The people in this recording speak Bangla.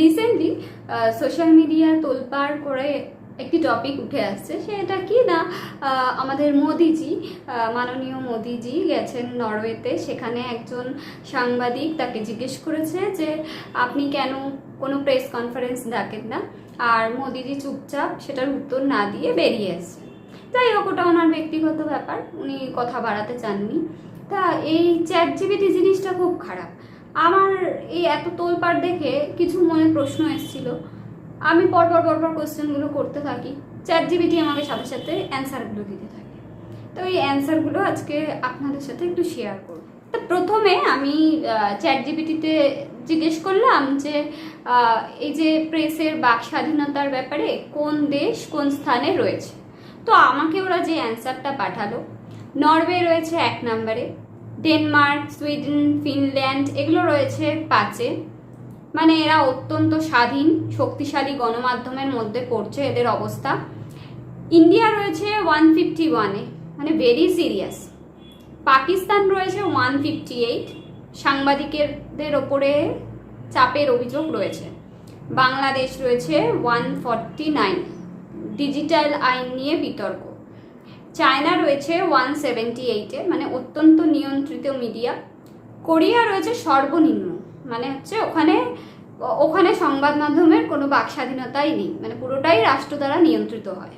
রিসেন্টলি সোশ্যাল মিডিয়া তোলপাড় করে একটি টপিক উঠে আসছে, সেটা কি না, আমাদের মোদিজি, মাননীয় মোদিজি গেছেন নরওয়েতে। সেখানে একজন সাংবাদিক তাকে জিজ্ঞেস করেছে যে আপনি কেন কোনো প্রেস কনফারেন্স ডাকেন না, আর মোদিজি চুপচাপ সেটার উত্তর না দিয়ে বেরিয়ে এসছে। যাই হোক, ওটা ওনার ব্যক্তিগত ব্যাপার, উনি কথা বাড়াতে চাননি। তা এই চ্যাট জিপিটি জিনিসটা খুব খারাপ। আমার এই এত তোলপাড় দেখে কিছু মনে প্রশ্ন এসেছিল, আমি পরপর কোশ্চেনগুলো করতে থাকি, চ্যাট জিপিটি আমাকে সাথে সাথে অ্যান্সারগুলো দিতে থাকে। তো এই অ্যান্সারগুলো আজকে আপনাদের সাথে একটু শেয়ার করব। তো প্রথমে আমি চ্যাট জিপিটিতে জিজ্ঞেস করলাম যে এই যে প্রেসের বাক স্বাধীনতার ব্যাপারে কোন দেশ কোন স্থানে রয়েছে। তো আমাকে ওরা যে অ্যান্সারটা পাঠালো, নরওয়ে রয়েছে 1 নম্বরে, ডেনমার্ক, সুইডেন, ফিনল্যান্ড এগুলো রয়েছে 5-এ। মানে এরা অত্যন্ত স্বাধীন শক্তিশালী গণমাধ্যমের মধ্যে পড়ছে এদের অবস্থা। ইন্ডিয়া রয়েছে 151-এ, মানে ভেরি সিরিয়াস। পাকিস্তান রয়েছে 158, সাংবাদিকদের ওপরে চাপের অভিযোগ রয়েছে। বাংলাদেশ রয়েছে 149, ডিজিটাল আইন নিয়ে বিতর্ক। চায়না রয়েছে 178-এ, মানে অত্যন্ত নিয়ন্ত্রিত মিডিয়া। কোরিয়া রয়েছে সর্বনিম্ন, মানে হচ্ছে ওখানে সংবাদ মাধ্যমের কোনো বাক স্বাধীনতাই নেই, মানে পুরোটাই রাষ্ট্র দ্বারা নিয়ন্ত্রিত হয়।